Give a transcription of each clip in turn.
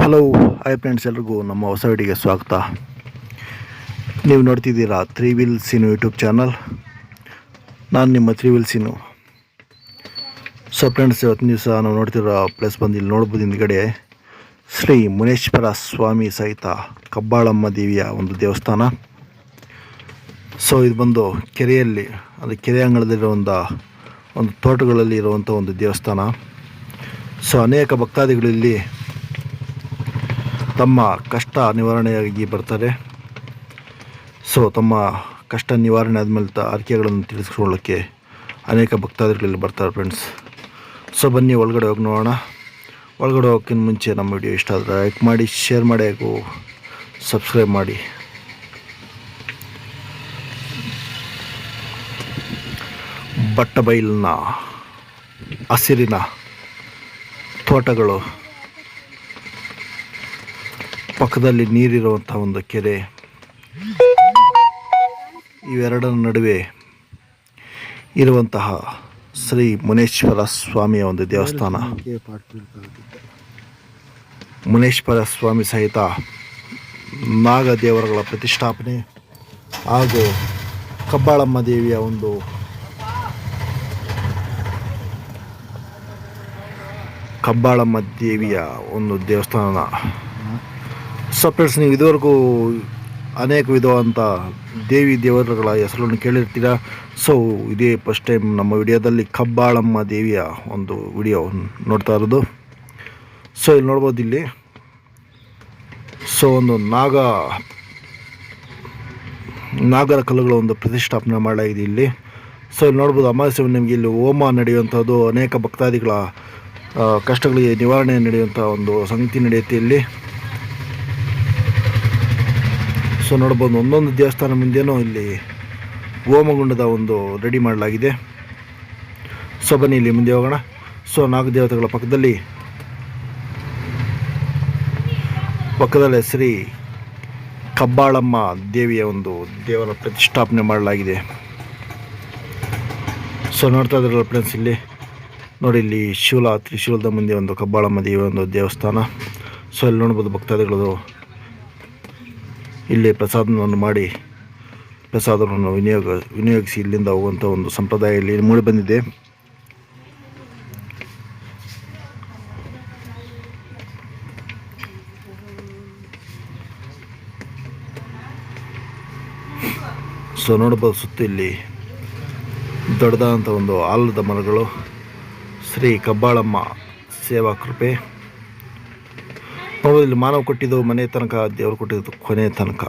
Hello hi friends, ಎಲ್ರಿಗೂ ನಮ್ಮ ಹೊಸ ವಿಡಿಯೋಗೆ ಸ್ವಾಗತ. ನೀವು ನೋಡ್ತಿದ್ದೀರಾ ತ್ರೀ ವೀಲ್ ಸೀನು ಯೂಟ್ಯೂಬ್ ಚಾನಲ್. ನಾನು ನಿಮ್ಮ ತ್ರೀ ವೀಲ್ ಸೀನು. ಸೊ ಫ್ರೆಂಡ್ಸ್, ಇವತ್ತಿನ ದಿವಸ ನಾವು ನೋಡ್ತಿರೋ ಪ್ಲೇಸ್ ಬಂದು ಇಲ್ಲಿ ನೋಡ್ಬೋದು. ಹಿಂದ್ಗಡೆ ಶ್ರೀ ಮುನೇಶ್ವರ ಸ್ವಾಮಿ ಸಹಿತ ಕಬ್ಬಾಳಮ್ಮ ದೇವಿಯ ಒಂದು ದೇವಸ್ಥಾನ. ಸೊ ಇದು ಬಂದು ಕೆರೆಯಲ್ಲಿ, ಅದು ಕೆರೆ ಅಂಗಳದಲ್ಲಿರೋ ಒಂದು ತೋಟಗಳಲ್ಲಿ ಇರುವಂಥ ಒಂದು ದೇವಸ್ಥಾನ. ಸೊ ಅನೇಕ ಭಕ್ತಾದಿಗಳು ಇಲ್ಲಿ ತಮ್ಮ ಕಷ್ಟ ನಿವಾರಣೆಯಾಗಿ ಬರ್ತಾರೆ. ಸೊ ತಮ್ಮ ಕಷ್ಟ ನಿವಾರಣೆ ಆದಮೇಲೆ ಅರಿಕೆಗಳನ್ನು ತಿಳಿಸ್ಕೊಳ್ಳೋಕ್ಕೆ ಅನೇಕ ಭಕ್ತಾದಿಗಳಲ್ಲಿ ಬರ್ತಾರೆ ಫ್ರೆಂಡ್ಸ್. ಸೊ ಬನ್ನಿ ಒಳಗಡೆ ಹೋಗಿ ನೋಡೋಣ. ಒಳಗಡೆ ಹೋಗೋಕ್ಕಿಂತ ಮುಂಚೆ ನಮ್ಮ ವಿಡಿಯೋ ಇಷ್ಟ ಆದರೆ ಲೈಕ್ ಮಾಡಿ, ಶೇರ್ ಮಾಡಿ, ಹಾಗೂ ಸಬ್ಸ್ಕ್ರೈಬ್ ಮಾಡಿ. ಬಟ್ಟಬೈಲಿನ ಹಸಿರಿನ ತೋಟಗಳು, ಪಕ್ಕದಲ್ಲಿ ನೀರಿರುವಂಥ ಒಂದು ಕೆರೆ, ಇವೆರಡರ ನಡುವೆ ಇರುವಂತಹ ಶ್ರೀ ಮುನೇಶ್ವರ ಸ್ವಾಮಿಯ ಒಂದು ದೇವಸ್ಥಾನ. ಮುನೇಶ್ವರ ಸ್ವಾಮಿ ಸಹಿತ ನಾಗದೇವರುಗಳ ಪ್ರತಿಷ್ಠಾಪನೆ ಹಾಗೂ ಕಬ್ಬಾಳಮ್ಮ ದೇವಿಯ ಒಂದು ದೇವಸ್ಥಾನ. ಸೊ ಫ್ರೆಂಡ್ಸ್, ನೀವು ಇದುವರೆಗೂ ಅನೇಕ ವಿಧವಾದಂಥ ದೇವರುಗಳ ಹೆಸರನ್ನು ಕೇಳಿರ್ತೀರ. ಸೊ ಇದೇ ಫಸ್ಟ್ ಟೈಮ್ ನಮ್ಮ ವಿಡಿಯೋದಲ್ಲಿ ಕಬ್ಬಾಳಮ್ಮ ದೇವಿಯ ಒಂದು ವಿಡಿಯೋ ನೋಡ್ತಾ ಇರೋದು. ಸೊ ಇಲ್ಲಿ ನೋಡ್ಬೋದು, ಇಲ್ಲಿ ಸೊ ಒಂದು ನಾಗರ ಕಲ್ಲುಗಳ ಒಂದು ಪ್ರತಿಷ್ಠಾಪನೆ ಮಾಡಲಾಗಿದೆ ಇಲ್ಲಿ. ಸೊ ಇಲ್ಲಿ ನೋಡ್ಬೋದು, ಅಮಾವಾಸ್ಯೆ ನಿಮಗೆ ಇಲ್ಲಿ ಹೋಮ ನಡೆಯುವಂಥದ್ದು, ಅನೇಕ ಭಕ್ತಾದಿಗಳ ಕಷ್ಟಗಳಿಗೆ ನಿವಾರಣೆ ನಡೆಯುವಂಥ ಒಂದು ಸಂಗತಿ ನಡೆಯುತ್ತೆ ಇಲ್ಲಿ. ಸೊ ನೋಡ್ಬೋದು, ಒಂದೊಂದು ದೇವಸ್ಥಾನ ಮುಂದೆನೂ ಇಲ್ಲಿ ಹೋಮಗುಂಡದ ಒಂದು ರೆಡಿ ಮಾಡಲಾಗಿದೆ. ಸೊ ಬನ್ನಿ ಇಲ್ಲಿ ಮುಂದೆ ಹೋಗೋಣ. ಸೊ ನಾಗದೇವತೆಗಳ ಪಕ್ಕದಲ್ಲೇ ಶ್ರೀ ಕಬ್ಬಾಳಮ್ಮ ದೇವಿಯ ಒಂದು ದೇವರ ಪ್ರತಿಷ್ಠಾಪನೆ ಮಾಡಲಾಗಿದೆ. ಸೊ ನೋಡ್ತಾ ಇದ್ರಲ್ಲ ಫ್ರೆಂಡ್ಸ್, ಇಲ್ಲಿ ನೋಡಿ, ಇಲ್ಲಿ ತ್ರಿಶೂಲದ ಮುಂದೆ ಒಂದು ಕಬ್ಬಾಳಮ್ಮ ದೇವಿಯ ಒಂದು ದೇವಸ್ಥಾನ. ಸೊ ಇಲ್ಲಿ ನೋಡ್ಬೋದು, ಭಕ್ತಾದಿಗಳು ಇಲ್ಲಿ ಪ್ರಸಾದವನ್ನು ಮಾಡಿ ಪ್ರಸಾದವನ್ನು ವಿನಿಯೋಗಿಸಿ ಇಲ್ಲಿಂದ ಹೋಗುವಂಥ ಒಂದು ಸಂಪ್ರದಾಯ ಇಲ್ಲಿ ಮೂಡಿ ಬಂದಿದೆ. ಸೊ ನೋಡ್ಬೋದು, ಸುತ್ತ ಇಲ್ಲಿ ದೊಡ್ಡದಾದಂಥ ಒಂದು ಆಲದ ಮರಗಳು, ಶ್ರೀ ಕಬ್ಬಾಳಮ್ಮ ಸೇವಾ ಕೃಪೆ. ನೋಡೋದು, ಇಲ್ಲಿ ಮಾನವ ಕೊಟ್ಟಿದ್ದು ಮನೆ ತನಕ, ದೇವರು ಕೊಟ್ಟಿದ್ದು ಕೊನೆ ತನಕ.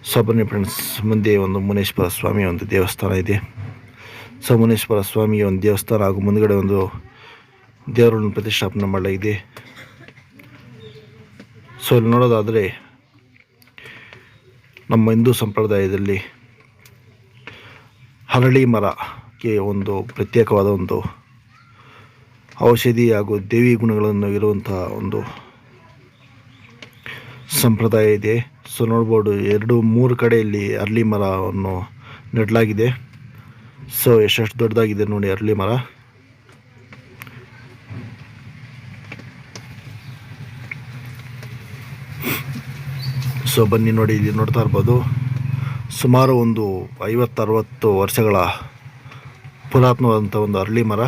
ಸೊ ಬನ್ನಿ ಫ್ರೆಂಡ್ಸ್, ಮುಂದೆ ಒಂದು ಮುನೇಶ್ವರ ಸ್ವಾಮಿಯ ಒಂದು ದೇವಸ್ಥಾನ ಇದೆ. ಸೊ ಮುನೇಶ್ವರ ಸ್ವಾಮಿಯ ಒಂದು ದೇವಸ್ಥಾನ ಹಾಗೂ ಮುಂದುಗಡೆ ಒಂದು ದೇವರನ್ನು ಪ್ರತಿಷ್ಠಾಪನೆ ಮಾಡಲಾಗಿದೆ. ಸೊ ಇಲ್ಲಿ ನೋಡೋದಾದರೆ, ನಮ್ಮ ಹಿಂದೂ ಸಂಪ್ರದಾಯದಲ್ಲಿ ಹರಳಿ ಮರಕ್ಕೆ ಒಂದು ಪ್ರತ್ಯೇಕವಾದ ಒಂದು ಔಷಧಿ ಹಾಗೂ ದೇವಿ ಗುಣಗಳನ್ನು ಇರುವಂಥ ಒಂದು ಸಂಪ್ರದಾಯ ಇದೆ. ಸೊ ನೋಡ್ಬೋದು, 2-3 ಕಡೆಯಲ್ಲಿ ಅರಳಿ ಮರವನ್ನು ನೆಡಲಾಗಿದೆ. ಸೊ ಎಷ್ಟು ದೊಡ್ಡದಾಗಿದೆ ನೋಡಿ ಅರಳಿ ಮರ. ಸೊ ಬನ್ನಿ ನೋಡಿ, ಇಲ್ಲಿ ನೋಡ್ತಾ ಇರ್ಬೋದು, ಸುಮಾರು ಒಂದು 50-60 ವರ್ಷಗಳ ಪುರಾತನವಾದಂಥ ಒಂದು ಅರಳಿ ಮರ.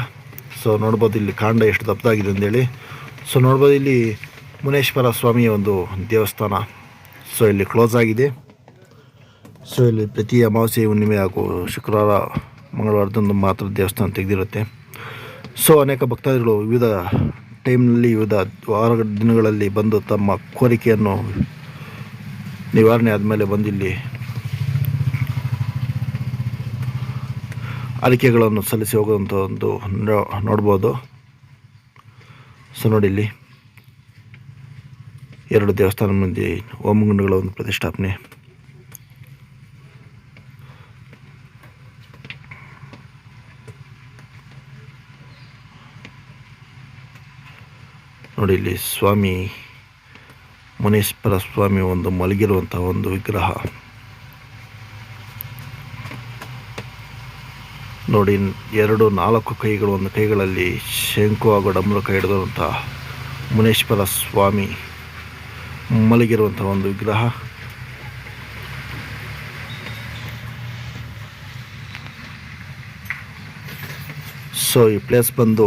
ಸೊ ನೋಡ್ಬೋದು, ಇಲ್ಲಿ ಕಾಂಡ ಎಷ್ಟು ದಪ್ಪದಾಗಿದೆ ಅಂದೇಳಿ. ಸೊ ನೋಡ್ಬೋದು, ಇಲ್ಲಿ ಮುನೇಶ್ವರ ಸ್ವಾಮಿಯ ಒಂದು ದೇವಸ್ಥಾನ. ಸೊ ಇಲ್ಲಿ ಕ್ಲೋಸ್ ಆಗಿದೆ. ಸೊ ಇಲ್ಲಿ ಪ್ರತಿ ಅಮಾವಾಸ್ಯೆ, ಹುಣ್ಣಿಮೆ ಹಾಗೂ ಶುಕ್ರವಾರ, ಮಂಗಳವಾರದಂದು ಮಾತ್ರ ದೇವಸ್ಥಾನ ತೆಗೆದಿರುತ್ತೆ. ಸೊ ಅನೇಕ ಭಕ್ತಾದಿಗಳು ವಿವಿಧ ಟೈಮ್ನಲ್ಲಿ, ವಿವಿಧ ವಾರ ದಿನಗಳಲ್ಲಿ ಬಂದು ತಮ್ಮ ಕೋರಿಕೆಯನ್ನು ನಿವಾರಣೆ ಆದಮೇಲೆ ಬಂದಿಲ್ಲಿ ಅರಿಕೆಗಳನ್ನು ಸಲ್ಲಿಸಿ ಹೋಗುವಂಥ ಒಂದು ನೋಡ್ಬೋದು. ಸೊ ನೋಡಿ, ಇಲ್ಲಿ 2 ದೇವಸ್ಥಾನ ಮುಂದೆ ಹೋಮಗುಂಡಗಳ ಒಂದು ಪ್ರತಿಷ್ಠಾಪನೆ. ನೋಡಿ, ಇಲ್ಲಿ ಸ್ವಾಮಿ ಮುನೇಶ್ವರ ಸ್ವಾಮಿ ಒಂದು ಮಲಗಿರುವಂಥ ಒಂದು ವಿಗ್ರಹ ನೋಡಿ. 4 ಕೈಗಳು, ಒಂದು ಕೈಗಳಲ್ಲಿ ಶಂಕು ಹಾಗೂ ಡಮರುಕ ಹಿಡಿದಂಥ ಮುನೇಶ್ವರ ಸ್ವಾಮಿ ಮಲಗಿರುವಂಥ ಒಂದು ವಿಗ್ರಹ. ಸೊ ಈ ಪ್ಲೇಸ್ ಬಂದು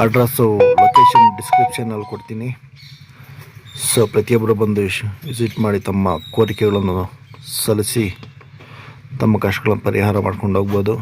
ಅಡ್ರೆಸ್ಸು ಲೊಕೇಶನ್ ಡಿಸ್ಕ್ರಿಪ್ಷನಲ್ಲಿ ಕೊಡ್ತೀನಿ. ಸೊ ಪ್ರತಿಯೊಬ್ಬರು ಬಂದು ವಿಸಿಟ್ ಮಾಡಿ ತಮ್ಮ ಕೋರಿಕೆಗಳನ್ನು ಸಲ್ಲಿಸಿ ತಮ್ಮ ಕಷ್ಟಗಳನ್ನು ಪರಿಹಾರ ಮಾಡ್ಕೊಂಡು ಹೋಗ್ಬೋದು.